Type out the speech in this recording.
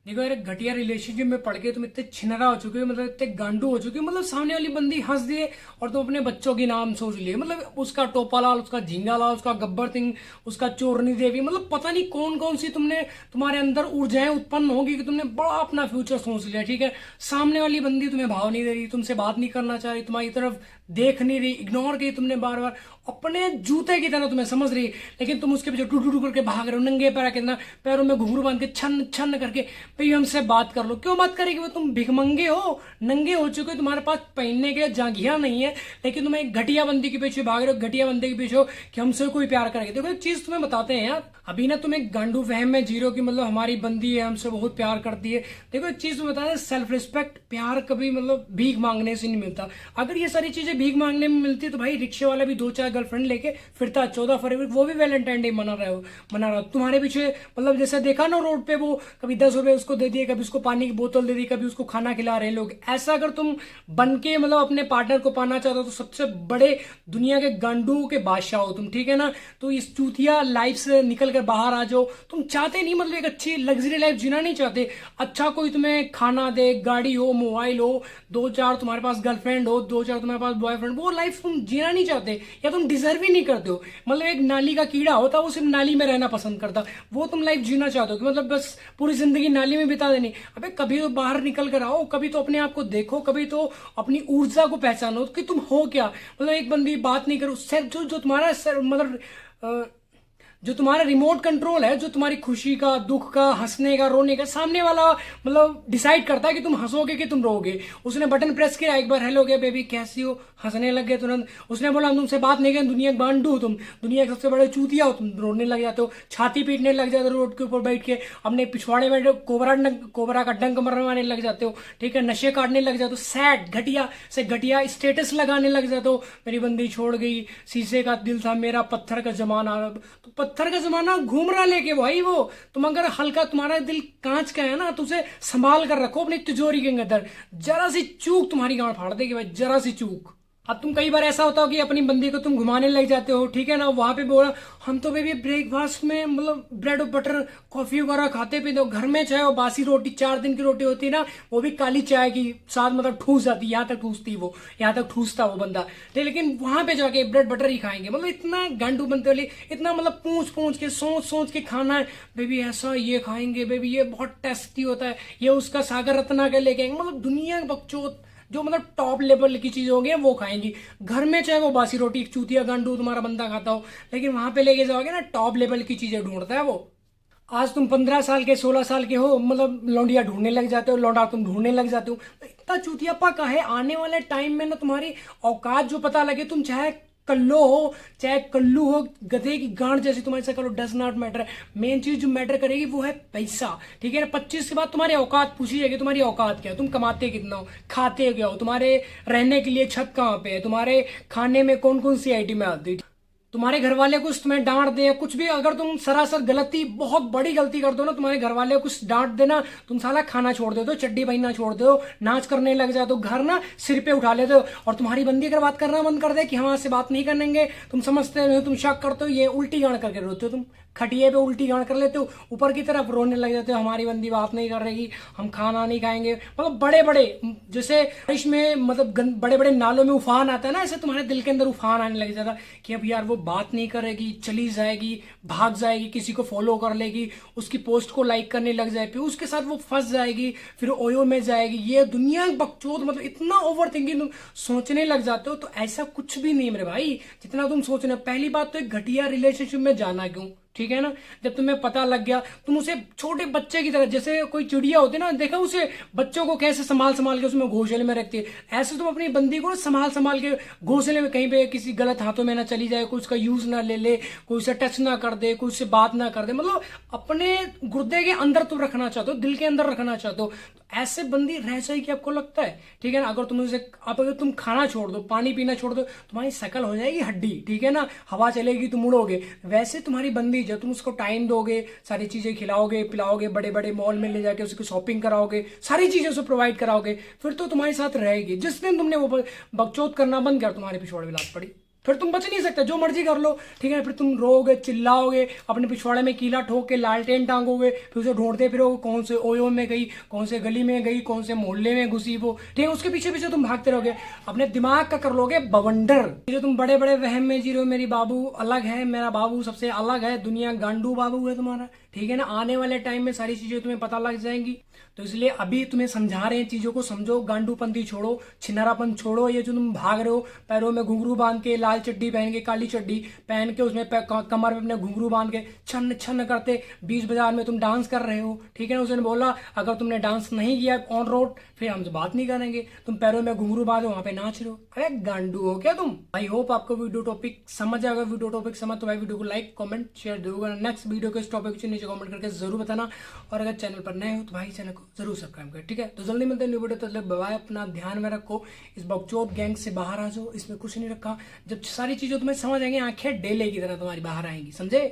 देखो यार, घटिया रिलेशनशिप में पड़ के तुम इतने छिनरा हो चुके हो, मतलब इतने गांडू हो चुके हो, मतलब सामने वाली बंदी हंस दिए और तुम अपने बच्चों के नाम सोच लिए। मतलब उसका टोपालाल, उसका झींगालाल, उसका गब्बर सिंह, उसका चोरनी देवी, मतलब पता नहीं कौन कौन सी तुमने तुम्हारे अंदर ऊर्जाएं उत्पन्न होगी कि तुमने बड़ा अपना फ्यूचर सोच लिया। ठीक है, सामने वाली बंदी तुम्हें भाव नहीं दे रही, तुमसे बात नहीं करना चाह रही, तुम्हारी तरफ देख नहीं रही, इग्नोर की तुमने बार बार, अपने जूते की तरह तुम्हें समझ रही, लेकिन तुम उसके पीछे टू टू करके भाग रहे हो, नंगे पैर के ना, पैरों में घुंघरू बांध के छन छन करके, भाई हमसे बात कर लो। क्यों बात करेगी वो? तुम भिखमंगे हो, नंगे हो चुके हो, तुम्हारे पास पहनने के जांघिया नहीं है, लेकिन तुम एक घटिया बंदी के पीछे भाग रहे हो, घटिया बंदे के पीछे हो कि हमसे कोई प्यार करेगा। देखो एक चीज तुम्हें बताते हैं यार, अभी ना तुम एक गांडू वहम में जी रहे हो कि मतलब हमारी बंदी है, हमसे बहुत प्यार करती है। देखो एक चीज तुम्हें बताते हैं, सेल्फ रिस्पेक्ट, प्यार कभी मतलब भीख मांगने से नहीं मिलता। अगर ये सारी चीजें भीख मांगने में मिलती तो भाई रिक्शे वाला भी 2-4 गर्लफ्रेंड लेके फिरता 14 फरवरी, वो भी वैलेंटाइन डे मना रहा हो तुम्हारे पीछे। मतलब जैसे देखा ना रोड पे, वो कभी 10 रुपए उसको दे दिए, कभी उसको पानी की बोतल दे दी, कभी उसको खाना खिला रहे हैं लोग। ऐसा अगर तुम बन के मतलब अपने पार्टनर को पाना चाहते हो तो सबसे बड़े दुनिया के गांडू के बादशाह हो तुम। ठीक है ना, तो इस चूतिया लाइफ से निकल कर बाहर आ जाओ। तुम चाहते नहीं, मतलब एक अच्छी लग्जरी लाइफ जीना नहीं चाहते, अच्छा कोई तुम्हें खाना दे, गाड़ी हो, मोबाइल हो, 2-4 तुम्हारे पास गर्लफ्रेंड हो, 2-4 तुम्हारे पास बॉयफ्रेंड, वो लाइफ तुम जीना नहीं चाहते या तुम डिजर्व ही नहीं करते हो। मतलब एक नाली का कीड़ा होता, वो सिर्फ नाली में रहना पसंद करता, वो तुम लाइफ जीना चाहते हो कि मतलब बस पूरी जिंदगी नाली में बिता देनी। अबे कभी तो बाहर निकल कर आओ, कभी तो अपने आप को देखो, कभी तो अपनी ऊर्जा को पहचानो कि तुम हो क्या। मतलब एक बंदी बात नहीं करो, सिर्फ जो तुम्हारा मतलब जो तुम्हारा रिमोट कंट्रोल है, जो तुम्हारी खुशी का, दुख का, हंसने का, रोने का, सामने वाला मतलब डिसाइड करता है कि तुम हंसोगे कि तुम रोगे। उसने बटन प्रेस किया एक बार, हेलो क्या बेबी कैसी हो, हंसने लग गए तुरंत। उसने बोला हम तुमसे बात नहीं करें, दुनिया के बांडू हो तुम, दुनिया के सबसे बड़े चूतिया हो तुम, रोने लग जाते हो, छाती पीटने लग जाते हो, रोड के ऊपर बैठ के अपने पिछवाड़े में कोबरा का डंक मरवाने लग जाते हो। ठीक है, नशे काटने लग जाते हो, सैड घटिया से घटिया स्टेटस लगाने लग जाते हो, मेरी बंदी छोड़ गई, शीशे का दिल था मेरा, पत्थर का जमाना। तो पत्थर का जमाना घूम रहा लेके भाई वो। तुम अगर हल्का, तुम्हारा दिल कांच का है ना, तो उसे संभाल कर रखो अपनी तिजोरी के अंदर, जरा सी चूक तुम्हारी गांड फाड़ देगी भाई, जरा सी चूक। अब तुम कई बार ऐसा होता हो कि अपनी बंदी को तुम घुमाने लग जाते हो, ठीक है ना, वहां पे बोला हम तो बेबी ब्रेकफास्ट में मतलब ब्रेड और बटर कॉफी वगैरह खाते पीते हो, घर में चाहे वो बासी रोटी 4 दिन की रोटी होती है ना, वो भी काली चाय की साथ मतलब ठूस जाती, यहाँ तक ठूसती वो, यहाँ तक ठूसता वो बंदा, लेकिन वहां पे जाके ब्रेड बटर ही खाएंगे। मतलब इतना गांडू बनते वाली, इतना मतलब पूछ पूछ के, सोच सोच के खाना है, बेबी ऐसा ये खाएंगे, बेबी ये बहुत टेस्टी होता है, ये उसका सागर रत्ना के लेके आएंगे। मतलब दुनिया बकचोद जो मतलब टॉप लेवल की चीज होगी वो खाएंगी। घर में चाहे वो बासी रोटी एक चूतिया गांडू तुम्हारा बंदा खाता हो, लेकिन वहां पे लेके जाओगे ना, टॉप लेवल की चीजें ढूंढता है वो। आज तुम 15 साल के, 16 साल के हो, मतलब लौंडिया ढूंढने लग जाते हो, लौंडा तुम ढूंढने लग जाते हो। तो इतना चूतियापा का है, आने वाले टाइम में ना तुम्हारी औकात जो पता लगे, तुम चाहे कल्लो हो चाहे कल्लू हो, गधे की गांड जैसी तुम्हारी शक्ल हो, डज नॉट मैटर। मेन चीज जो मैटर करेगी वो है पैसा। ठीक है ना, 25 के बाद तुम्हारी औकात पूछी जाएगी, तुम्हारी औकात क्या है, तुम कमाते कितना हो, खाते क्या हो, तुम्हारे रहने के लिए छत कहाँ पे है, तुम्हारे खाने में कौन कौन सी आइटम आती है, तुम्हारे घर वाले कुछ तुम्हें डांट दे, कुछ भी अगर तुम सरासर गलती, बहुत बड़ी गलती कर दो ना, तुम्हारे घर वाले कुछ डांट देना, तुम साला खाना छोड़ देते हो, चड्डी पहनना छोड़ दो, नाच करने लग जाते हो, घर ना सिर पे उठा लेते हो। और तुम्हारी बंदी अगर बात करना बंद कर दे कि हम से बात नहीं करेंगे, तुम समझते हो, तुम शक करते हो, ये उल्टी गांड करके रोते हो, तुम खटिए पे उल्टी गांड कर लेते हो, ऊपर की तरफ रोने लग जाते हो, हमारी बंदी बात नहीं कर रही, हम खाना नहीं खाएंगे। मतलब बड़े बड़े, जैसे बारिश में मतलब बड़े बड़े नालों में उफान आता है ना, ऐसे तुम्हारे दिल के अंदर उफान आने लग जाता कि अब यार वो बात नहीं करेगी, चली जाएगी, भाग जाएगी, किसी को फॉलो कर लेगी, उसकी पोस्ट को लाइक करने लग जाए, फिर उसके साथ वो फंस जाएगी, फिर ओयो में जाएगी, ये दुनिया बकचोद। मतलब इतना ओवर थिंकिंग तुम सोचने लग जाते हो। तो ऐसा कुछ भी नहीं मेरे भाई जितना तुम सोच रहे हो। पहली बात तो एक घटिया रिलेशनशिप में जाना क्यों, ठीक है ना, जब तुम्हें पता लग गया, तुम उसे छोटे बच्चे की तरह, जैसे कोई चिड़िया होती है ना, देखा उसे बच्चों को कैसे संभाल संभाल के उसमें घोंसले में रखती है, ऐसे तुम अपनी बंदी को ना संभाल संभाल के घोंसले में, कहीं पे किसी गलत हाथों में ना चली जाए, कोई उसका यूज ना ले ले, कोई उसे टच ना कर दे, कोई उससे बात ना कर दे। मतलब अपने गुर्दे के अंदर तुम रखना चाहते हो, दिल के अंदर रखना चाहते हो, ऐसे बंदी रह जाएगी आपको लगता है, ठीक है ना। अगर तुम उसे, अब अगर तुम खाना छोड़ दो, पानी पीना छोड़ दो, तुम्हारी शकल हो जाएगी हड्डी, ठीक है ना, हवा चलेगी तुम उड़ोगे। वैसे तुम्हारी बंदी, जब तुम उसको टाइम दोगे, सारी चीजें खिलाओगे पिलाओगे, बड़े बड़े मॉल में ले जाके उसकी शॉपिंग कराओगे, सारी चीजें उसे प्रोवाइड कराओगे, फिर तो तुम्हारे साथ रहेगी। जिस दिन तुमने वो बकचोद करना बंद किया, तुम्हारे पिछवाड़े में लात पड़ी। फिर तुम बच नहीं सकते, जो मर्जी कर लो, ठीक है। फिर तुम रोओगे, चिल्लाओगे, अपने पिछवाड़े में कीला ठोक के लालटेन टांगोगे, फिर उसे ढूंढते फिरोगे कौन से ओयो में गई, कौन से गली में गई, कौन से मोहल्ले में घुसी वो, ठीक है। उसके पीछे पीछे तुम भागते रहोगे, अपने दिमाग का कर लोगे बवंडर। जो तुम बड़े बड़े वहम में जी रहे हो, मेरी बाबू अलग है, मेरा बाबू सबसे अलग है, दुनिया गांडू बाबू है तुम्हारा, ठीक है ना। आने वाले टाइम में सारी चीजें तुम्हें पता लग जाएंगी। तो इसलिए अभी तुम्हें समझा रहे हैं, चीजों को समझो, गांडूपंथी छोड़ो, छिनरापन छोड़ो। ये जो तुम भाग रहे हो पैरों में घुंघरू बांध के, लाल चड्डी पहन के, काली चड्डी पहन के, उसमें कमर में अपने घुंघरू बांध के छन छन करते बीच बाजार में तुम डांस कर रहे हो, ठीक है ना। उसने बोला अगर तुमने डांस नहीं किया ऑन रोड फिर हमसे बात नहीं करेंगे, तुम पैरों में घुंघरू बांधो वहां पे नाच रहे हो, अरे गांडू हो क्या तुम। आई होप आपको वीडियो टॉपिक समझ आएगा। वीडियो टॉपिक समझ तो भाई वीडियो को लाइक कमेंट शेयर जरूर करना। नेक्स्ट वीडियो के इस टॉपिक के नीचे कमेंट करके जरूर बताना, और अगर चैनल पर नए हो तो भाई चैनल को जरूर सब्सक्राइब करें, ठीक है। तो जल्दी मिलते हैं न्यू वीडियो, तो बाय बाय। अपना ध्यान में रखो, इस बकचोद गैंग से बाहर आ जाओ, इसमें कुछ नहीं रखा। जब सारी चीजें तुम्हें समझ आएंगी, आंखें डेले की तरह तुम्हारी बाहर आएंगी, समझे।